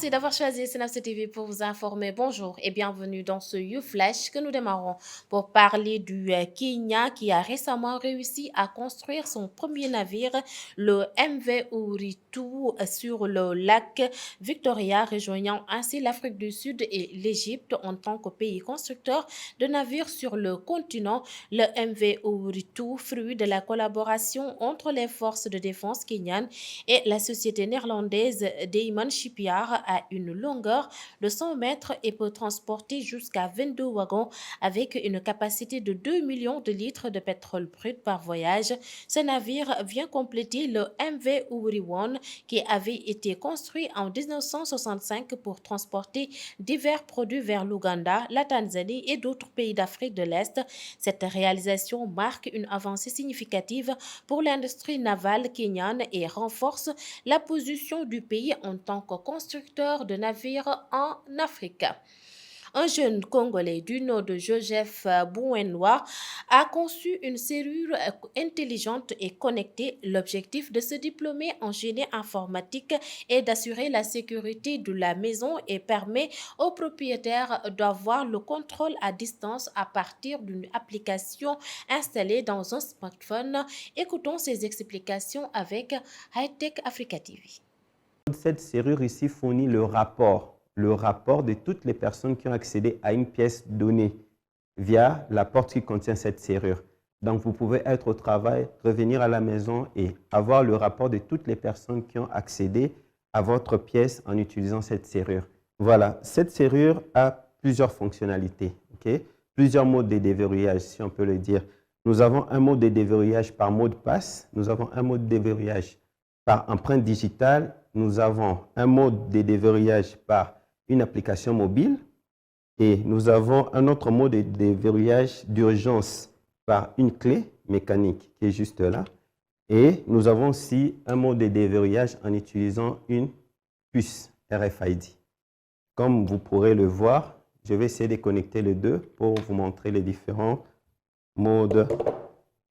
Merci d'avoir choisi Synapse TV pour vous informer. Bonjour et bienvenue dans ce YouFlash que nous démarrons pour parler du Kenya qui a récemment réussi à construire son premier navire, le MV Ouritu, sur le lac Victoria, rejoignant ainsi l'Afrique du Sud et l'Égypte en tant que pays constructeur de navires sur le continent. Le MV Ouritu, fruit de la collaboration entre les forces de défense kenyanes et la société néerlandaise Deyman Shipyard, a une longueur de 100 mètres et peut transporter jusqu'à 22 wagons avec une capacité de 2 millions de litres de pétrole brut par voyage. Ce navire vient compléter le MV Uri One qui avait été construit en 1965 pour transporter divers produits vers l'Ouganda, la Tanzanie et d'autres pays d'Afrique de l'Est. Cette réalisation marque une avancée significative pour l'industrie navale kenyane et renforce la position du pays en tant que constructeur de navires en Afrique. Un jeune Congolais du nom de Joseph Bouennois a conçu une serrure intelligente et connectée. L'objectif de ce diplômé en génie informatique est d'assurer la sécurité de la maison et permet aux propriétaires d'avoir le contrôle à distance à partir d'une application installée dans un smartphone. Écoutons ses explications avec High Tech Africa TV. Cette serrure ici fournit le rapport de toutes les personnes qui ont accédé à une pièce donnée via la porte qui contient cette serrure. Donc, vous pouvez être au travail, revenir à la maison et avoir le rapport de toutes les personnes qui ont accédé à votre pièce en utilisant cette serrure. Voilà, cette serrure a plusieurs fonctionnalités, plusieurs modes de déverrouillage, si on peut le dire. Nous avons un mode de déverrouillage par mot de passe, nous avons un mode de déverrouillage par empreinte digitale, nous avons un mode de déverrouillage par une application mobile et nous avons un autre mode de déverrouillage d'urgence par une clé mécanique qui est juste là. Et nous avons aussi un mode de déverrouillage en utilisant une puce RFID. Comme vous pourrez le voir, je vais essayer de connecter les deux pour vous montrer les différents modes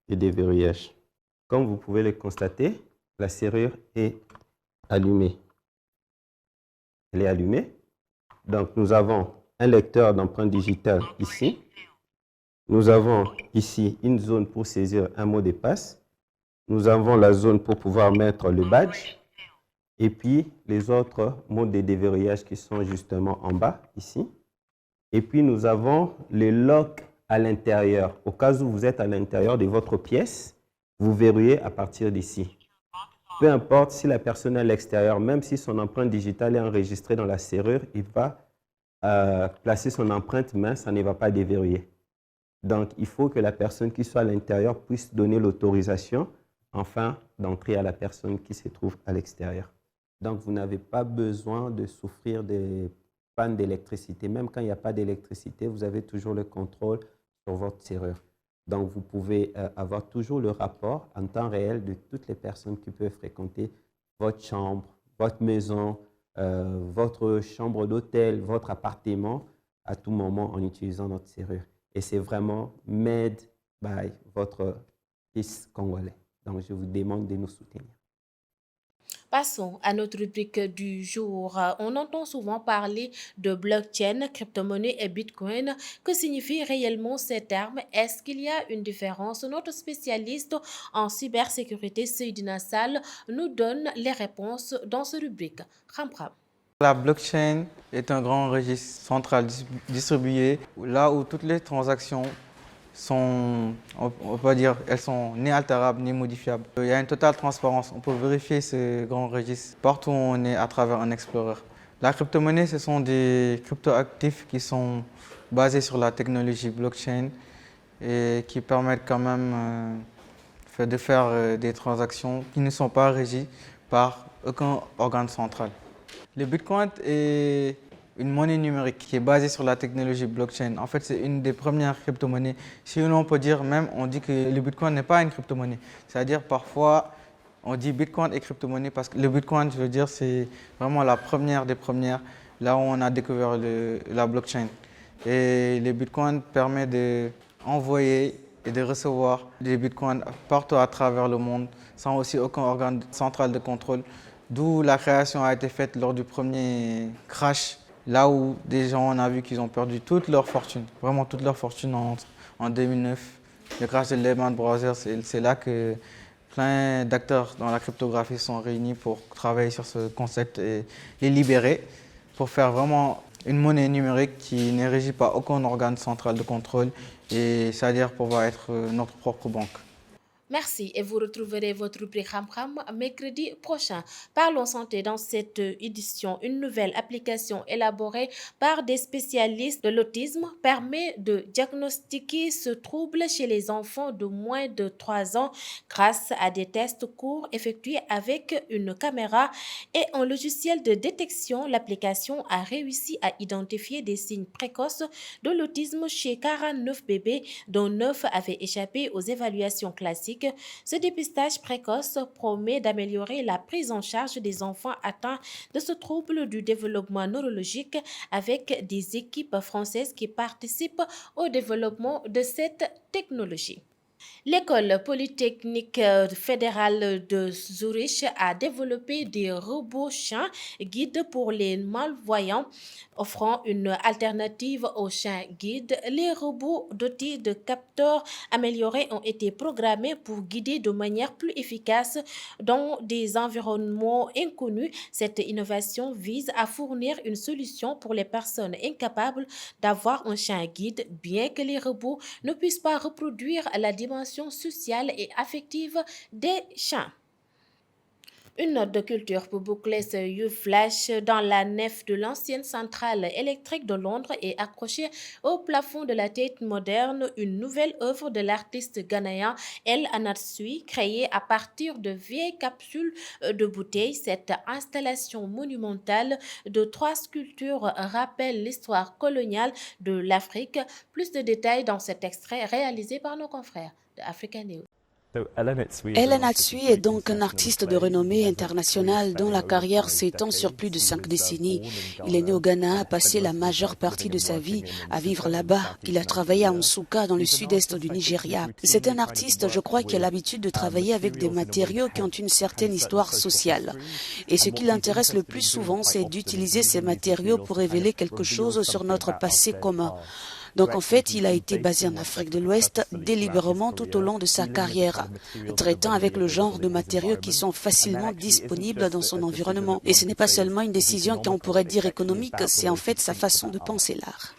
de déverrouillage. Comme vous pouvez le constater, la serrure est allumée. Elle est allumée. Donc, nous avons un lecteur d'empreinte digitale ici. Nous avons ici une zone pour saisir un mot de passe. Nous avons la zone pour pouvoir mettre le badge. Et puis, les autres modes de déverrouillage qui sont justement en bas, ici. Et puis, nous avons le lock à l'intérieur. Au cas où vous êtes à l'intérieur de votre pièce, vous verrouillez à partir d'ici. Peu importe si la personne est à l'extérieur, même si son empreinte digitale est enregistrée dans la serrure, il va placer son empreinte, mais ça ne va pas déverrouiller. Donc, il faut que la personne qui soit à l'intérieur puisse donner l'autorisation, enfin, d'entrer à la personne qui se trouve à l'extérieur. Donc, vous n'avez pas besoin de souffrir des pannes d'électricité. Même quand il n'y a pas d'électricité, vous avez toujours le contrôle sur votre serrure. Donc, vous pouvez avoir toujours le rapport en temps réel de toutes les personnes qui peuvent fréquenter votre chambre, votre maison, votre chambre d'hôtel, votre appartement à tout moment en utilisant notre serrure. Et c'est vraiment made by votre fils congolais. Donc, je vous demande de nous soutenir. Passons à notre rubrique du jour. On entend souvent parler de blockchain, crypto-monnaie et bitcoin. Que signifient réellement ces termes? Est-ce qu'il y a une différence? Notre spécialiste en cybersécurité, Seydina Sall, nous donne les réponses dans cette rubrique. Ram. La blockchain est un grand registre central distribué, là où toutes les transactions sont, on peut dire, elles sont ni altérables ni modifiables. Il y a une totale transparence. On peut vérifier ce grand registre partout où on est à travers un Explorer. La crypto-monnaie, ce sont des crypto-actifs qui sont basés sur la technologie blockchain et qui permettent quand même de faire des transactions qui ne sont pas régies par aucun organe central. Le Bitcoin est une monnaie numérique qui est basée sur la technologie blockchain. En fait, c'est une des premières crypto-monnaies. Si on peut dire même, on dit que le Bitcoin n'est pas une crypto-monnaie. C'est-à-dire parfois, on dit Bitcoin et crypto-monnaie parce que le Bitcoin, je veux dire, c'est vraiment la première des premières, là où on a découvert la blockchain. Et le Bitcoin permet d'envoyer et de recevoir des Bitcoins partout à travers le monde, sans aussi aucun organe central de contrôle. D'où la création a été faite lors du premier crash, là où des gens, on a vu qu'ils ont perdu toute leur fortune, vraiment toute leur fortune en 2009. Le crash de Lehman Brothers, c'est là que plein d'acteurs dans la cryptographie sont réunis pour travailler sur ce concept et les libérer pour faire vraiment une monnaie numérique qui n'est régie par aucun organe central de contrôle, et c'est-à-dire pouvoir être notre propre banque. Merci et vous retrouverez votre rubrique Ramram mercredi prochain. Parlons santé dans cette édition. Une nouvelle application élaborée par des spécialistes de l'autisme permet de diagnostiquer ce trouble chez les enfants de moins de 3 ans grâce à des tests courts effectués avec une caméra et un logiciel de détection. L'application a réussi à identifier des signes précoces de l'autisme chez 49 bébés, dont 9 avaient échappé aux évaluations classiques. Ce dépistage précoce promet d'améliorer la prise en charge des enfants atteints de ce trouble du développement neurologique avec des équipes françaises qui participent au développement de cette technologie. L'école polytechnique fédérale de Zurich a développé des robots chiens guides pour les malvoyants, offrant une alternative aux chiens guides. Les robots dotés de capteurs améliorés ont été programmés pour guider de manière plus efficace dans des environnements inconnus. Cette innovation vise à fournir une solution pour les personnes incapables d'avoir un chien guide, bien que les robots ne puissent pas reproduire la dimension sociale et affective des chiens. Une note de culture pour boucler ce U-Flash. Dans la nef de l'ancienne centrale électrique de Londres est accrochée au plafond de la Tate moderne une nouvelle œuvre de l'artiste ghanéen El Anatsui, créée à partir de vieilles capsules de bouteilles. Cette installation monumentale de 3 sculptures rappelle l'histoire coloniale de l'Afrique. Plus de détails dans cet extrait réalisé par nos confrères de Africa News. Ellen Atsui est donc un artiste de renommée internationale dont la carrière s'étend sur plus de 5 décennies. Il est né au Ghana, a passé la majeure partie de sa vie à vivre là-bas. Il a travaillé à Nsukka dans le sud-est du Nigeria. C'est un artiste, je crois, qui a l'habitude de travailler avec des matériaux qui ont une certaine histoire sociale. Et ce qui l'intéresse le plus souvent, c'est d'utiliser ces matériaux pour révéler quelque chose sur notre passé commun. Donc en fait, il a été basé en Afrique de l'Ouest délibérément tout au long de sa carrière, traitant avec le genre de matériaux qui sont facilement disponibles dans son environnement. Et ce n'est pas seulement une décision qu'on pourrait dire économique, c'est en fait sa façon de penser l'art.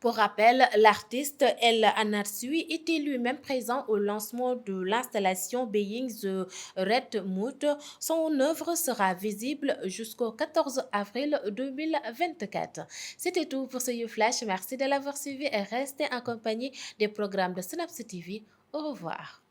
Pour rappel, l'artiste El Anatsui était lui-même présent au lancement de l'installation Being the Red Mood. Son œuvre sera visible jusqu'au 14 avril 2024. C'était tout pour ce YouFlash. Merci de l'avoir suivi et restez en compagnie des programmes de Synapse TV. Au revoir.